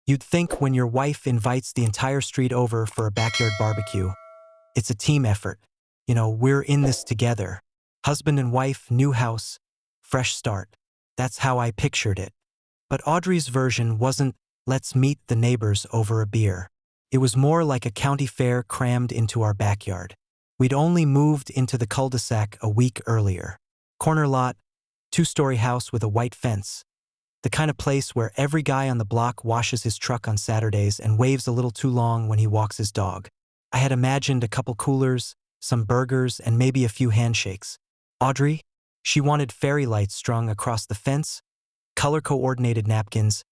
You'd think when your wife invites the entire street over for a backyard barbecue, it's a team effort. We're in this together. Husband and wife, new house, fresh start. That's how I pictured it. But Audrey's version wasn't, let's meet the neighbors over a beer. It was more like a county fair crammed into our backyard. We'd only moved into the cul-de-sac a week earlier. Corner lot, two-story house with a white fence. The kind of place where every guy on the block washes his truck on Saturdays and waves a little too long when he walks his dog. I had imagined a couple coolers, some burgers, and maybe a few handshakes. Audrey? She wanted fairy lights strung across the fence, color-coordinated napkins,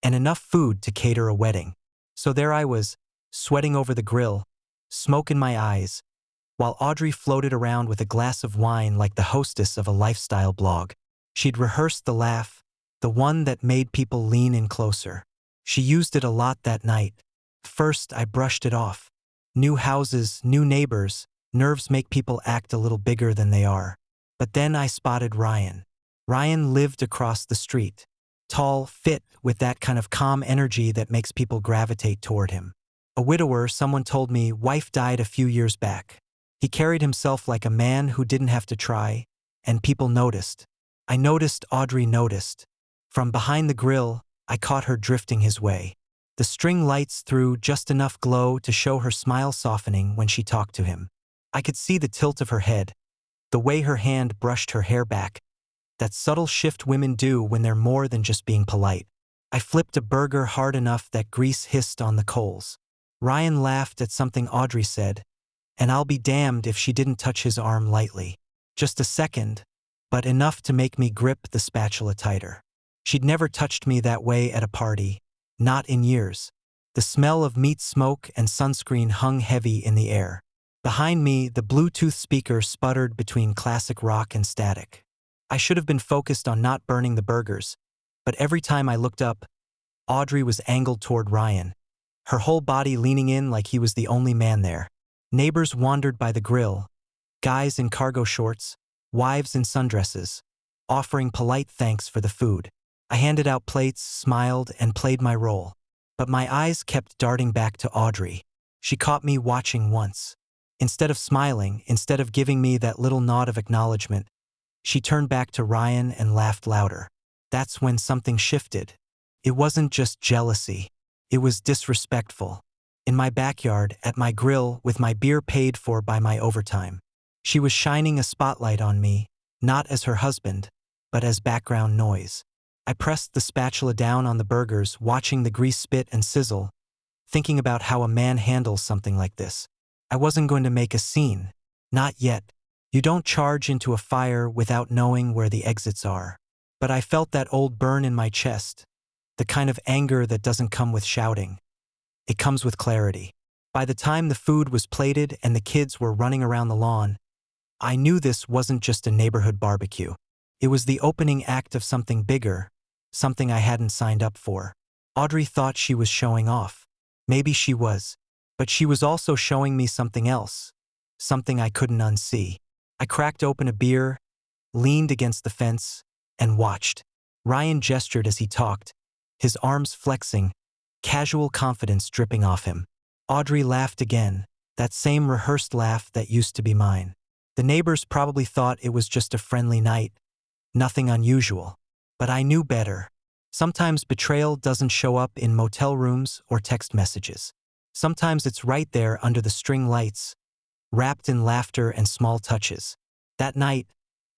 and enough food to cater a wedding. So there I was, sweating over the grill, smoke in my eyes, while Audrey floated around with a glass of wine like the hostess of a lifestyle blog. She'd rehearsed the laugh, the one that made people lean in closer. She used it a lot that night. First, I brushed it off. New houses, new neighbors, nerves make people act a little bigger than they are. But then I spotted Ryan. Ryan lived across the street. Tall, fit, with that kind of calm energy that makes people gravitate toward him. A widower, someone told me, wife died a few years back. He carried himself like a man who didn't have to try, and people noticed. I noticed Audrey noticed. From behind the grill, I caught her drifting his way. The string lights threw just enough glow to show her smile softening when she talked to him. I could see the tilt of her head, the way her hand brushed her hair back, that subtle shift women do when they're more than just being polite. I flipped a burger hard enough that grease hissed on the coals. Ryan laughed at something Audrey said, and I'll be damned if she didn't touch his arm lightly. Just a second, but enough to make me grip the spatula tighter. She'd never touched me that way at a party, not in years. The smell of meat smoke and sunscreen hung heavy in the air. Behind me, the Bluetooth speaker sputtered between classic rock and static. I should have been focused on not burning the burgers, but every time I looked up, Audrey was angled toward Ryan, her whole body leaning in like he was the only man there. Neighbors wandered by the grill, guys in cargo shorts, wives in sundresses, offering polite thanks for the food. I handed out plates, smiled, and played my role. But my eyes kept darting back to Audrey. She caught me watching once. Instead of smiling, instead of giving me that little nod of acknowledgement, she turned back to Ryan and laughed louder. That's when something shifted. It wasn't just jealousy. It was disrespectful. In my backyard, at my grill, with my beer paid for by my overtime. She was shining a spotlight on me, not as her husband, but as background noise. I pressed the spatula down on the burgers, watching the grease spit and sizzle, thinking about how a man handles something like this. I wasn't going to make a scene. Not yet. You don't charge into a fire without knowing where the exits are. But I felt that old burn in my chest, the kind of anger that doesn't come with shouting. It comes with clarity. By the time the food was plated and the kids were running around the lawn, I knew this wasn't just a neighborhood barbecue. It was the opening act of something bigger, something I hadn't signed up for. Audrey thought she was showing off. Maybe she was. But she was also showing me something else, something I couldn't unsee. I cracked open a beer, leaned against the fence, and watched. Ryan gestured as he talked, his arms flexing, casual confidence dripping off him. Audrey laughed again, that same rehearsed laugh that used to be mine. The neighbors probably thought it was just a friendly night, nothing unusual. But I knew better. Sometimes betrayal doesn't show up in motel rooms or text messages. Sometimes it's right there under the string lights, wrapped in laughter and small touches. That night,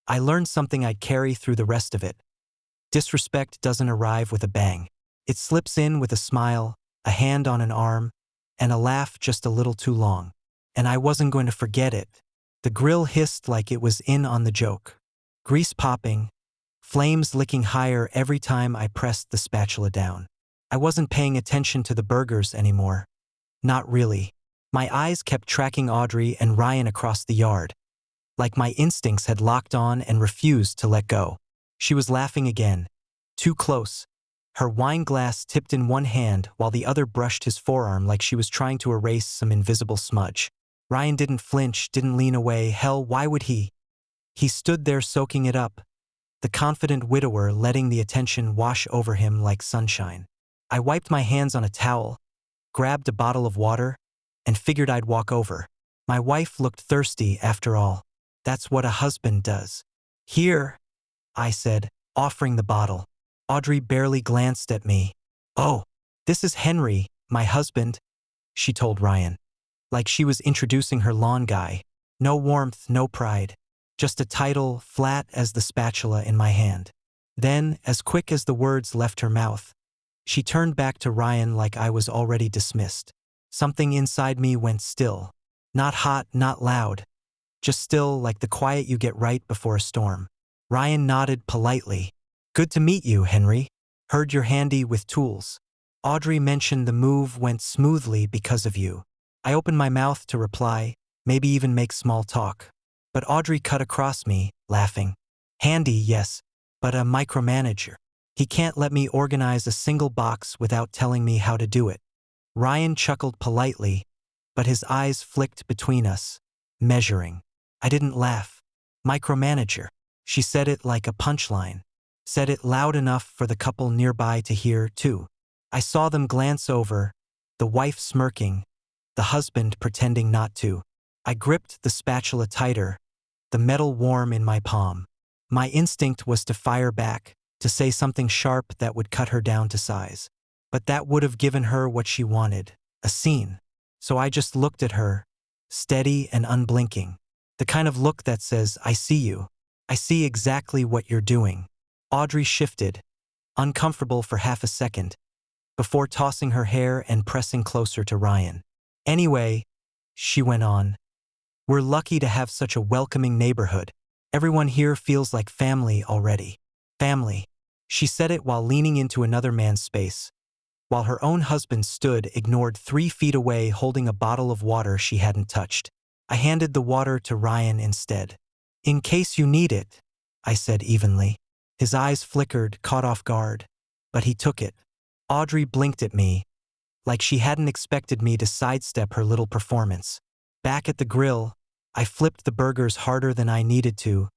I learned something I'd carry through the rest of it. Disrespect doesn't arrive with a bang. It slips in with a smile, a hand on an arm, and a laugh just a little too long. And I wasn't going to forget it. The grill hissed like it was in on the joke. Grease popping, flames licking higher every time I pressed the spatula down. I wasn't paying attention to the burgers anymore. Not really. My eyes kept tracking Audrey and Ryan across the yard, like my instincts had locked on and refused to let go. She was laughing again, too close, her wine glass tipped in one hand while the other brushed his forearm like she was trying to erase some invisible smudge. Ryan didn't flinch, didn't lean away. Hell, why would he? He stood there soaking it up, the confident widower letting the attention wash over him like sunshine. I wiped my hands on a towel, grabbed a bottle of water, and figured I'd walk over. My wife looked thirsty after all. That's what a husband does. Here, I said, offering the bottle. Audrey barely glanced at me. Oh, this is Henry, my husband, she told Ryan. Like she was introducing her lawn guy. No warmth, no pride. Just a title, flat as the spatula in my hand. Then, as quick as the words left her mouth, she turned back to Ryan like I was already dismissed. Something inside me went still. Not hot, not loud. Just still, like the quiet you get right before a storm. Ryan nodded politely. Good to meet you, Henry. Heard you're handy with tools. Audrey mentioned the move went smoothly because of you. I opened my mouth to reply, maybe even make small talk. But Audrey cut across me, laughing. Handy, yes, but a micromanager. He can't let me organize a single box without telling me how to do it. Ryan chuckled politely, but his eyes flicked between us, measuring. I didn't laugh. Micromanager. She said it like a punchline. Said it loud enough for the couple nearby to hear, too. I saw them glance over, the wife smirking, the husband pretending not to. I gripped the spatula tighter, the metal warm in my palm. My instinct was to fire back, to say something sharp that would cut her down to size. But that would have given her what she wanted, a scene. So I just looked at her, steady and unblinking. The kind of look that says, I see you. I see exactly what you're doing. Audrey shifted, uncomfortable for half a second, before tossing her hair and pressing closer to Ryan. Anyway, she went on, we're lucky to have such a welcoming neighborhood. Everyone here feels like family already. Family. She said it while leaning into another man's space, while her own husband stood ignored 3 feet away holding a bottle of water she hadn't touched. I handed the water to Ryan instead. In case you need it, I said evenly. His eyes flickered, caught off guard, but he took it. Audrey blinked at me, like she hadn't expected me to sidestep her little performance. Back at the grill, I flipped the burgers harder than I needed to,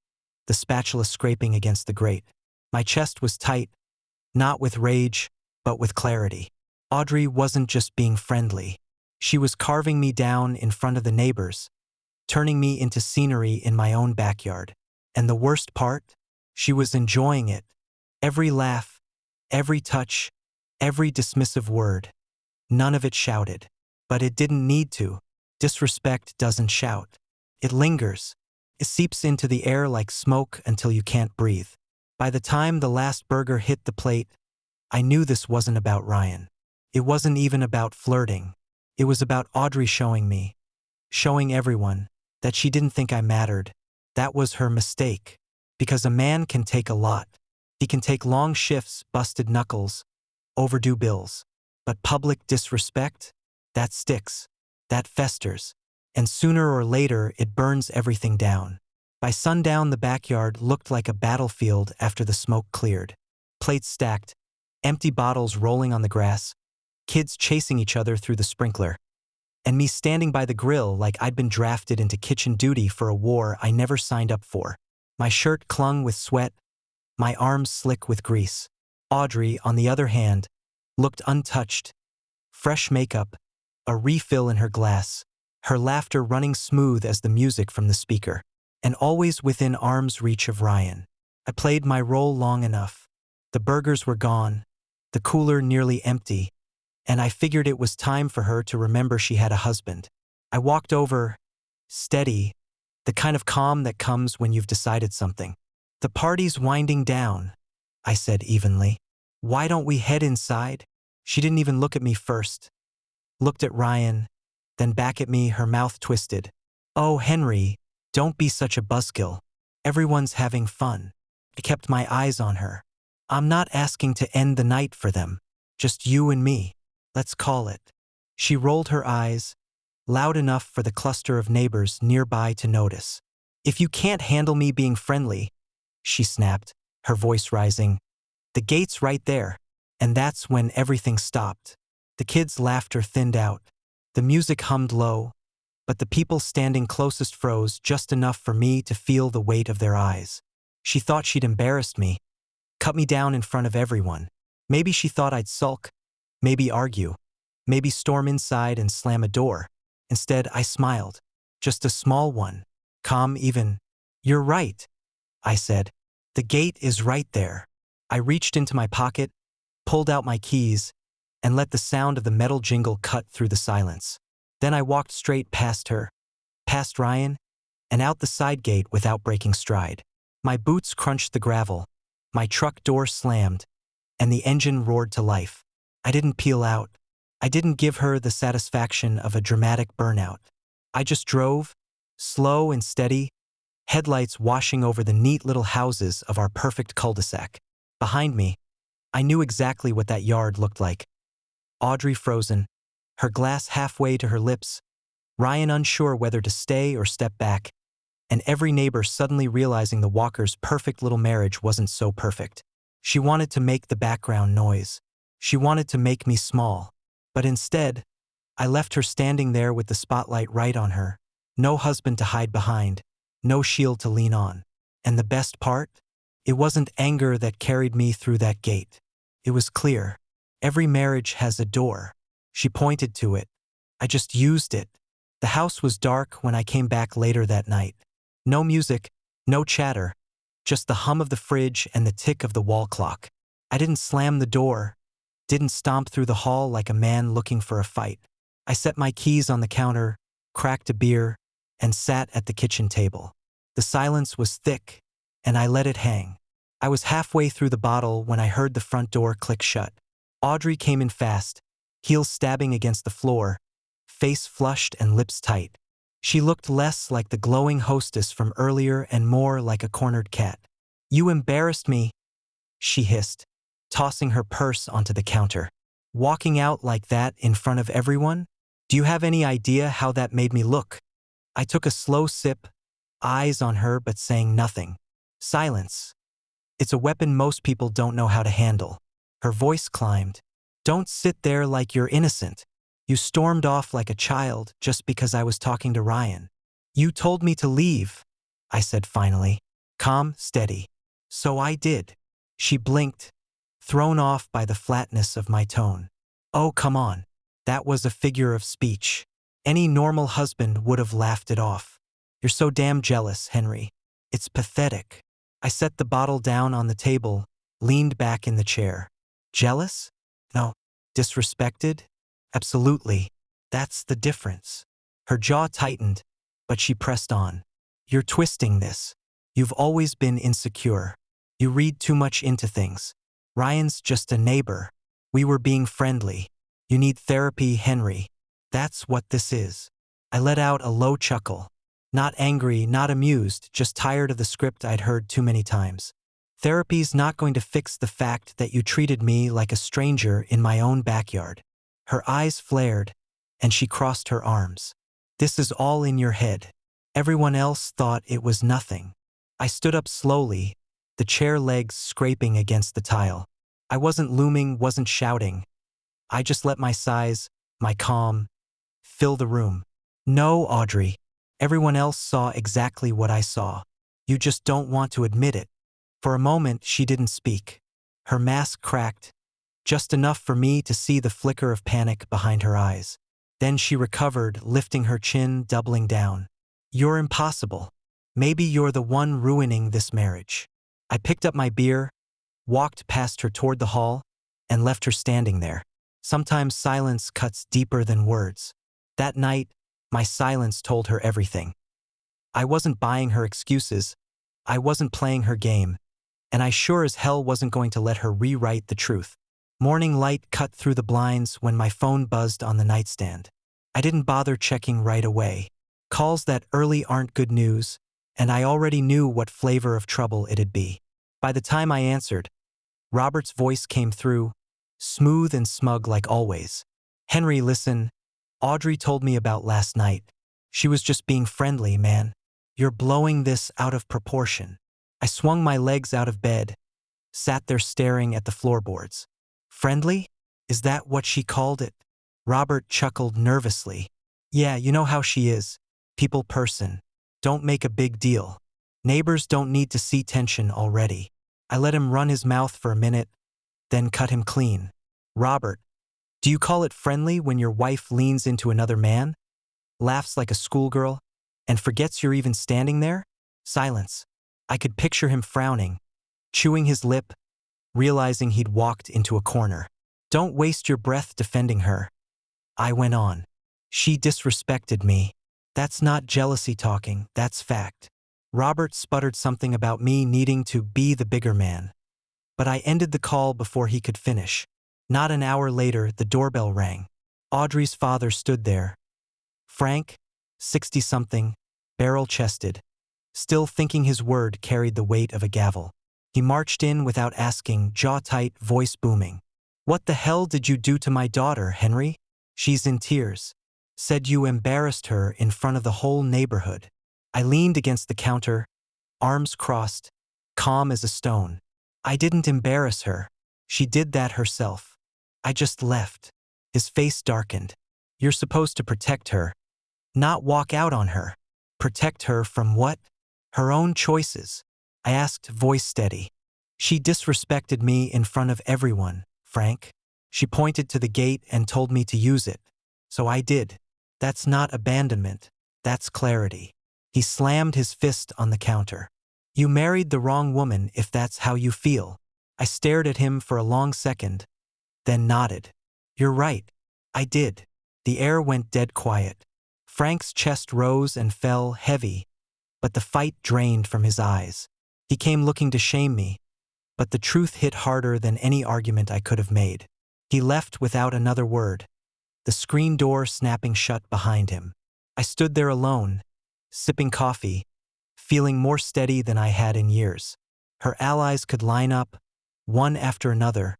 the spatula scraping against the grate. My chest was tight, not with rage, but with clarity. Audrey wasn't just being friendly. She was carving me down in front of the neighbors, turning me into scenery in my own backyard. And the worst part? She was enjoying it. Every laugh, every touch, every dismissive word. None of it shouted. But it didn't need to. Disrespect doesn't shout. It lingers. It seeps into the air like smoke until you can't breathe. By the time the last burger hit the plate, I knew this wasn't about Ryan. It wasn't even about flirting. It was about Audrey showing me, showing everyone, that she didn't think I mattered. That was her mistake. Because a man can take a lot. He can take long shifts, busted knuckles, overdue bills. But public disrespect? That sticks. That festers. And sooner or later, it burns everything down. By sundown, the backyard looked like a battlefield after the smoke cleared. Plates stacked, empty bottles rolling on the grass, kids chasing each other through the sprinkler, and me standing by the grill like I'd been drafted into kitchen duty for a war I never signed up for. My shirt clung with sweat, my arms slick with grease. Audrey, on the other hand, looked untouched. Fresh makeup, a refill in her glass, her laughter running smooth as the music from the speaker, and always within arm's reach of Ryan. I played my role long enough. The burgers were gone, the cooler nearly empty, and I figured it was time for her to remember she had a husband. I walked over, steady, the kind of calm that comes when you've decided something. The party's winding down, I said evenly. Why don't we head inside? She didn't even look at me first. Looked at Ryan, then back at me, her mouth twisted. Oh, Henry, don't be such a buzzkill. Everyone's having fun. I kept my eyes on her. I'm not asking to end the night for them. Just you and me. Let's call it. She rolled her eyes, loud enough for the cluster of neighbors nearby to notice. If you can't handle me being friendly, she snapped, her voice rising. The gate's right there. And that's when everything stopped. The kids' laughter thinned out. The music hummed low, but the people standing closest froze just enough for me to feel the weight of their eyes. She thought she'd embarrassed me, cut me down in front of everyone. Maybe she thought I'd sulk, maybe argue, maybe storm inside and slam a door. Instead, I smiled. Just a small one. Calm even. You're right, I said. The gate is right there. I reached into my pocket, pulled out my keys, and let the sound of the metal jingle cut through the silence. Then I walked straight past her, past Ryan, and out the side gate without breaking stride. My boots crunched the gravel, my truck door slammed, and the engine roared to life. I didn't peel out. I didn't give her the satisfaction of a dramatic burnout. I just drove, slow and steady, headlights washing over the neat little houses of our perfect cul-de-sac. Behind me, I knew exactly what that yard looked like. Audrey frozen, her glass halfway to her lips, Ryan unsure whether to stay or step back, and every neighbor suddenly realizing the Walkers' perfect little marriage wasn't so perfect. She wanted to make the background noise. She wanted to make me small. But instead, I left her standing there with the spotlight right on her. No husband to hide behind, no shield to lean on. And the best part? It wasn't anger that carried me through that gate. It was clear. Every marriage has a door. She pointed to it. I just used it. The house was dark when I came back later that night. No music, no chatter, just the hum of the fridge and the tick of the wall clock. I didn't slam the door, didn't stomp through the hall like a man looking for a fight. I set my keys on the counter, cracked a beer, and sat at the kitchen table. The silence was thick, and I let it hang. I was halfway through the bottle when I heard the front door click shut. Audrey came in fast, heels stabbing against the floor, face flushed and lips tight. She looked less like the glowing hostess from earlier and more like a cornered cat. "You embarrassed me," she hissed, tossing her purse onto the counter. "Walking out like that in front of everyone? Do you have any idea how that made me look?" I took a slow sip, eyes on her but saying nothing. Silence. It's a weapon most people don't know how to handle. Her voice climbed. "Don't sit there like you're innocent. You stormed off like a child just because I was talking to Ryan. You told me to leave," I said finally. Calm, steady. "So I did." She blinked, thrown off by the flatness of my tone. "Oh, come on." That was a figure of speech. Any normal husband would have laughed it off. "You're so damn jealous, Henry. It's pathetic." I set the bottle down on the table, leaned back in the chair. Jealous? No. Disrespected? Absolutely. That's the difference. Her jaw tightened, but she pressed on. "You're twisting this. You've always been insecure. You read too much into things. Ryan's just a neighbor. We were being friendly. You need therapy, Henry. That's what this is." I let out a low chuckle. Not angry, not amused, just tired of the script I'd heard too many times. "Therapy's not going to fix the fact that you treated me like a stranger in my own backyard." Her eyes flared, and she crossed her arms. "This is all in your head. Everyone else thought it was nothing." I stood up slowly, the chair legs scraping against the tile. I wasn't looming, wasn't shouting. I just let my size, my calm, fill the room. "No, Audrey. Everyone else saw exactly what I saw. You just don't want to admit it." For a moment, she didn't speak. Her mask cracked, just enough for me to see the flicker of panic behind her eyes. Then she recovered, lifting her chin, doubling down. "You're impossible. Maybe you're the one ruining this marriage." I picked up my beer, walked past her toward the hall, and left her standing there. Sometimes silence cuts deeper than words. That night, my silence told her everything. I wasn't buying her excuses. I wasn't playing her game. And I sure as hell wasn't going to let her rewrite the truth. Morning light cut through the blinds when my phone buzzed on the nightstand. I didn't bother checking right away. Calls that early aren't good news, and I already knew what flavor of trouble it'd be. By the time I answered, Robert's voice came through, smooth and smug like always. "Henry, listen. Audrey told me about last night. She was just being friendly, man. You're blowing this out of proportion." I swung my legs out of bed, sat there staring at the floorboards. "Friendly? Is that what she called it?" Robert chuckled nervously. "Yeah, you know how she is. People person. Don't make a big deal. Neighbors don't need to see tension already." I let him run his mouth for a minute, then cut him clean. "Robert, Do you call it friendly when your wife leans into another man, laughs like a schoolgirl, and forgets you're even standing there? Silence. I could picture him frowning, chewing his lip, realizing he'd walked into a corner. Don't waste your breath defending her. I went on. She disrespected me. That's not jealousy talking, that's fact. Robert sputtered something about me needing to be the bigger man. But I ended the call before he could finish. Not an hour later, the doorbell rang. Audrey's father stood there. Frank, 60-something, barrel-chested, still thinking his word carried the weight of a gavel. He marched in without asking, jaw tight, voice booming. "What the hell did you do to my daughter, Henry? She's in tears. Said you embarrassed her in front of the whole neighborhood." I leaned against the counter, arms crossed, calm as a stone. "I didn't embarrass her. She did that herself. I just left." His face darkened. "You're supposed to protect her, not walk out on her." "Protect her from what?" "Her own choices." I asked, voice steady. "She disrespected me in front of everyone, Frank. She pointed to the gate and told me to use it. So I did. That's not abandonment. That's clarity." He slammed his fist on the counter. "You married the wrong woman if that's how you feel." I stared at him for a long second, then nodded. "You're right. I did." The air went dead quiet. Frank's chest rose and fell heavy, but the fight drained from his eyes. He came looking to shame me, but the truth hit harder than any argument I could have made. He left without another word, the screen door snapping shut behind him. I stood there alone, sipping coffee, feeling more steady than I had in years. Her allies could line up, one after another,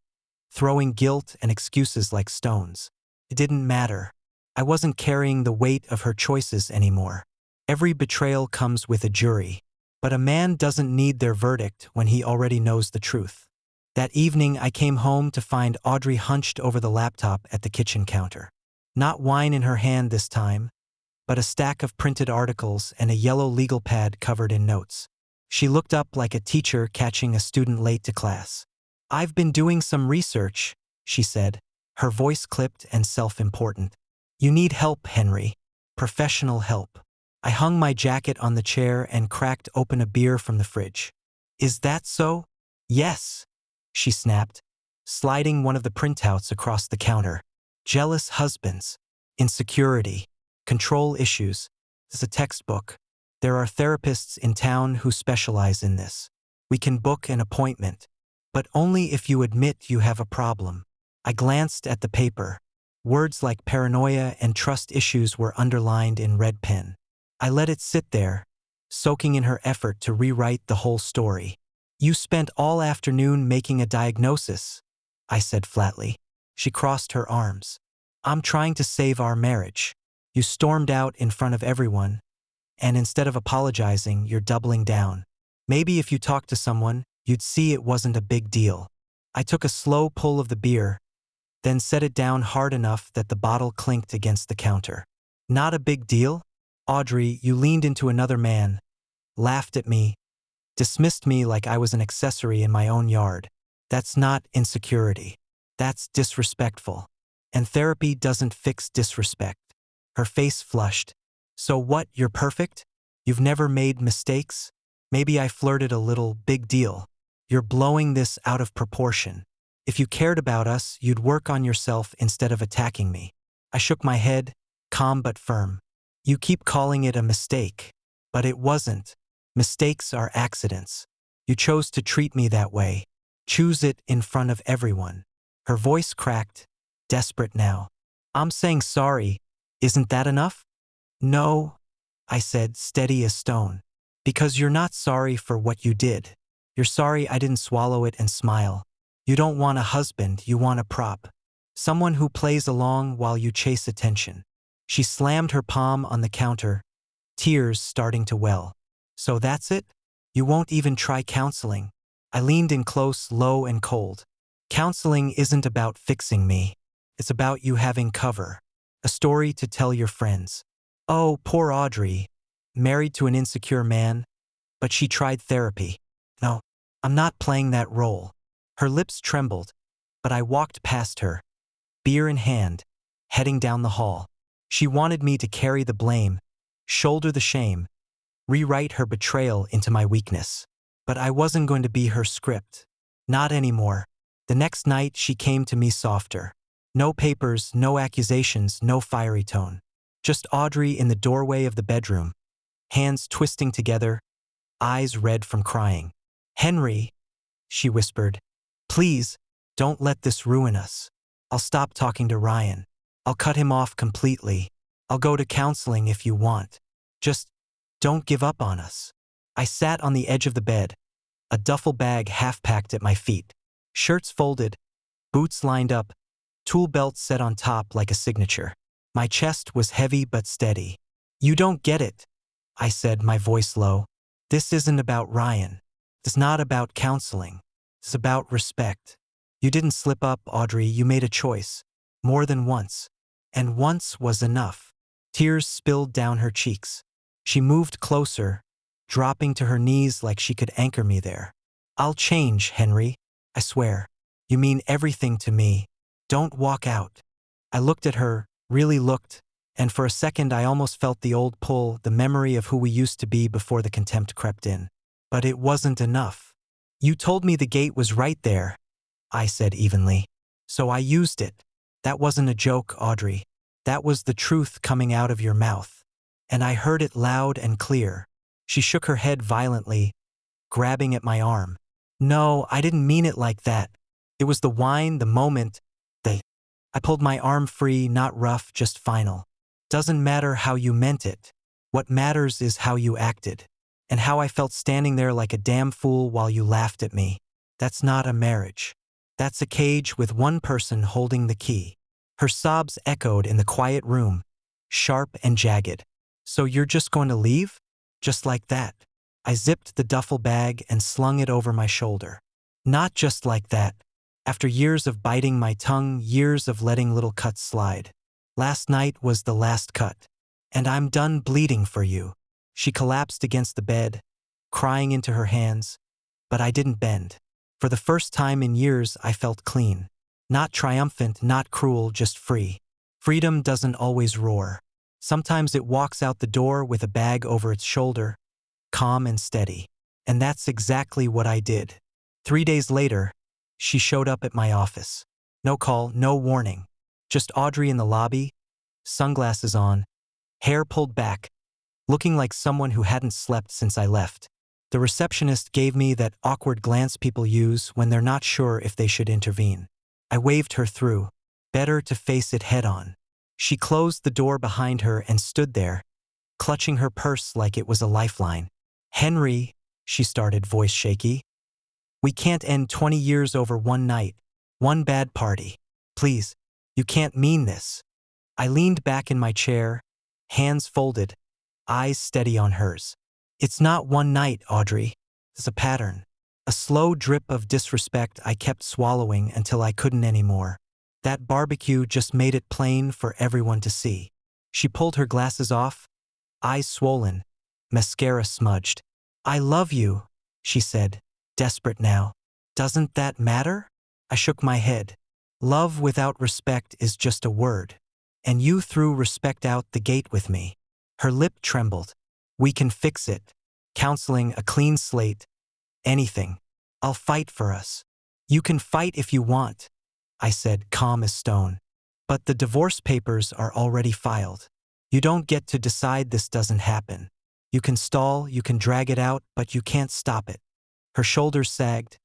throwing guilt and excuses like stones. It didn't matter. I wasn't carrying the weight of her choices anymore. Every betrayal comes with a jury, but a man doesn't need their verdict when he already knows the truth. That evening, I came home to find Audrey hunched over the laptop at the kitchen counter. Not wine in her hand this time, but a stack of printed articles and a yellow legal pad covered in notes. She looked up like a teacher catching a student late to class. "I've been doing some research," she said, her voice clipped and self-important. "You need help, Henry. Professional help." I hung my jacket on the chair and cracked open a beer from the fridge. "Is that so?" "Yes," she snapped, sliding one of the printouts across the counter. "Jealous husbands, insecurity, control issues. It's a textbook. There are therapists in town who specialize in this. We can book an appointment, but only if you admit you have a problem." I glanced at the paper. Words like paranoia and trust issues were underlined in red pen. I let it sit there, soaking in her effort to rewrite the whole story. "You spent all afternoon making a diagnosis," I said flatly. She crossed her arms. "I'm trying to save our marriage. You stormed out in front of everyone, and instead of apologizing, you're doubling down. Maybe if you talked to someone, you'd see it wasn't a big deal." I took a slow pull of the beer, then set it down hard enough that the bottle clinked against the counter. "Not a big deal? Audrey, you leaned into another man, laughed at me, dismissed me like I was an accessory in my own yard. That's not insecurity. That's disrespectful. And therapy doesn't fix disrespect." Her face flushed. "So what, you're perfect? You've never made mistakes? Maybe I flirted a little, big deal. You're blowing this out of proportion. If you cared about us, you'd work on yourself instead of attacking me." I shook my head, calm but firm. "You keep calling it a mistake, but it wasn't. Mistakes are accidents. You chose to treat me that way. Choose it in front of everyone." Her voice cracked, desperate now. "I'm saying sorry. Isn't that enough?" "No," I said, steady as stone. "Because you're not sorry for what you did. You're sorry I didn't swallow it and smile. You don't want a husband, you want a prop. Someone who plays along while you chase attention." She slammed her palm on the counter, tears starting to well. "So that's it? You won't even try counseling?" I leaned in close, low and cold. "Counseling isn't about fixing me. It's about you having cover. A story to tell your friends." "Oh, poor Audrey. Married to an insecure man, but she tried therapy." "No, I'm not playing that role." Her lips trembled, but I walked past her. spear in hand, heading down the hall. She wanted me to carry the blame, shoulder the shame, rewrite her betrayal into my weakness. But I wasn't going to be her script. Not anymore. The next night she came to me softer. No papers, no accusations, no fiery tone. Just Audrey in the doorway of the bedroom, hands twisting together, eyes red from crying. "Henry," she whispered, "please, don't let this ruin us. I'll stop talking to Ryan. I'll cut him off completely. I'll go to counseling if you want. Just don't give up on us." I sat on the edge of the bed, a duffel bag half-packed at my feet. Shirts folded, boots lined up, tool belt set on top like a signature. My chest was heavy but steady. "You don't get it," I said, my voice low. "This isn't about Ryan. It's not about counseling. It's about respect. You didn't slip up, Audrey. You made a choice. More than once. And once was enough." Tears spilled down her cheeks. She moved closer, dropping to her knees like she could anchor me there. "I'll change, Henry. I swear. You mean everything to me. Don't walk out." I looked at her, really looked, and for a second I almost felt the old pull, the memory of who we used to be before the contempt crept in. But it wasn't enough. "You told me the gate was right there," I said evenly. "So I used it. That wasn't a joke, Audrey. That was the truth coming out of your mouth. And I heard it loud and clear." She shook her head violently, grabbing at my arm. "No, I didn't mean it like that. It was the wine, the moment, I pulled my arm free, not rough, just final. "Doesn't matter how you meant it. What matters is how you acted. And how I felt standing there like a damn fool while you laughed at me. That's not a marriage. That's a cage with one person holding the key." Her sobs echoed in the quiet room, sharp and jagged. "So you're just going to leave? Just like that?" I zipped the duffel bag and slung it over my shoulder. "Not just like that. After years of biting my tongue, years of letting little cuts slide. Last night was the last cut. And I'm done bleeding for you." She collapsed against the bed, crying into her hands. But I didn't bend. For the first time in years I felt clean. Not triumphant, not cruel, just free. Freedom doesn't always roar. Sometimes it walks out the door with a bag over its shoulder, calm and steady. And that's exactly what I did. 3 days later, she showed up at my office. No call, no warning. Just Audrey in the lobby, sunglasses on, hair pulled back, looking like someone who hadn't slept since I left. The receptionist gave me that awkward glance people use when they're not sure if they should intervene. I waved her through. Better to face it head on. She closed the door behind her and stood there, clutching her purse like it was a lifeline. "Henry," she started, voice shaky. "We can't end 20 years over one night, one bad party. Please, you can't mean this." I leaned back in my chair, hands folded, eyes steady on hers. "It's not one night, Audrey. It's a pattern. A slow drip of disrespect I kept swallowing until I couldn't anymore. That barbecue just made it plain for everyone to see." She pulled her glasses off, eyes swollen, mascara smudged. "I love you," she said, desperate now. "Doesn't that matter?" I shook my head. "Love without respect is just a word. And you threw respect out the gate with me." Her lip trembled. "We can fix it. Counseling, a clean slate. Anything. I'll fight for us." "You can fight if you want," I said, calm as stone. "But the divorce papers are already filed. You don't get to decide this doesn't happen. You can stall, you can drag it out, but you can't stop it." Her shoulders sagged,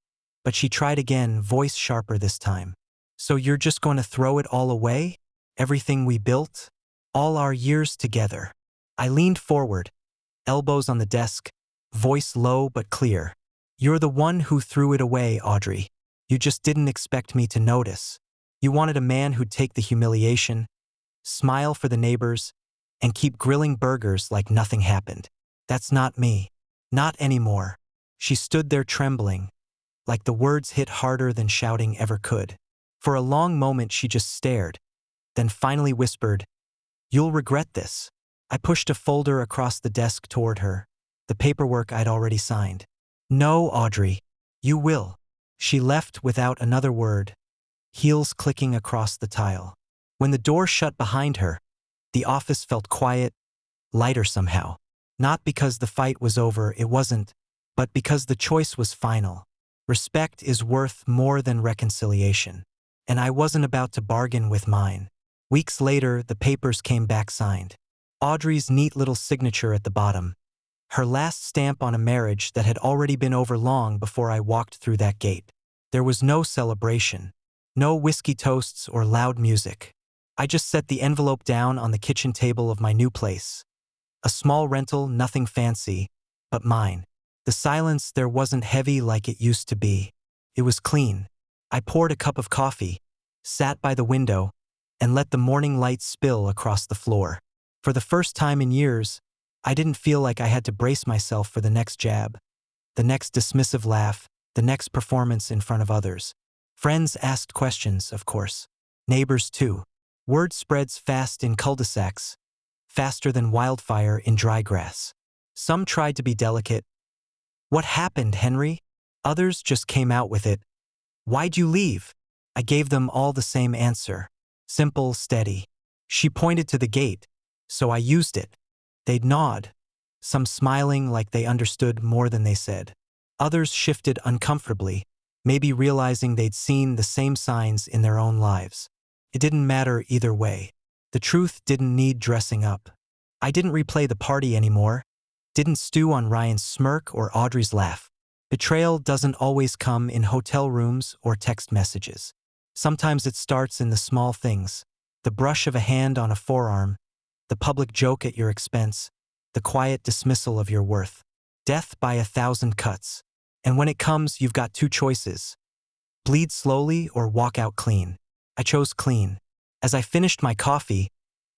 but she tried again, voice sharper this time. "So you're just going to throw it all away? Everything we built? All our years together?" I leaned forward, elbows on the desk, voice low but clear. "You're the one who threw it away, Audrey. You just didn't expect me to notice. You wanted a man who'd take the humiliation, smile for the neighbors, and keep grilling burgers like nothing happened. That's not me. Not anymore." She stood there trembling, like the words hit harder than shouting ever could. For a long moment she just stared, then finally whispered, "You'll regret this." I pushed a folder across the desk toward her, the paperwork I'd already signed. "No, Audrey. You will." She left without another word, heels clicking across the tile. When the door shut behind her, the office felt quiet, lighter somehow. Not because the fight was over, it wasn't, but because the choice was final. Respect is worth more than reconciliation. And I wasn't about to bargain with mine. Weeks later, the papers came back signed. Audrey's neat little signature at the bottom. Her last stamp on a marriage that had already been over long before I walked through that gate. There was no celebration. No whiskey toasts or loud music. I just set the envelope down on the kitchen table of my new place. A small rental, nothing fancy, but mine. The silence there wasn't heavy like it used to be. It was clean. I poured a cup of coffee, sat by the window, and let the morning light spill across the floor. For the first time in years, I didn't feel like I had to brace myself for the next jab, the next dismissive laugh, the next performance in front of others. Friends asked questions, of course. Neighbors too. Word spreads fast in cul-de-sacs, faster than wildfire in dry grass. Some tried to be delicate. "What happened, Henry?" Others just came out with it. "Why'd you leave?" I gave them all the same answer. Simple, steady. She pointed to the gate, so I used it. They'd nod, some smiling like they understood more than they said. Others shifted uncomfortably, maybe realizing they'd seen the same signs in their own lives. It didn't matter either way. The truth didn't need dressing up. I didn't replay the party anymore, didn't stew on Ryan's smirk or Audrey's laugh. Betrayal doesn't always come in hotel rooms or text messages. Sometimes it starts in the small things. The brush of a hand on a forearm, the public joke at your expense, the quiet dismissal of your worth. Death by 1,000 cuts. And when it comes, you've got two choices. Bleed slowly or walk out clean. I chose clean. As I finished my coffee,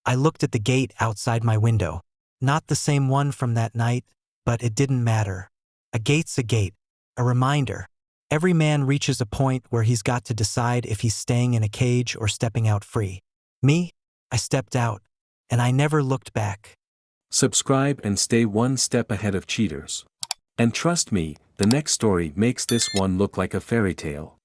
I looked at the gate outside my window. Not the same one from that night, but it didn't matter. A gate's a gate, a reminder. Every man reaches a point where he's got to decide if he's staying in a cage or stepping out free. Me? I stepped out, and I never looked back. Subscribe and stay one step ahead of cheaters. And trust me, the next story makes this one look like a fairy tale.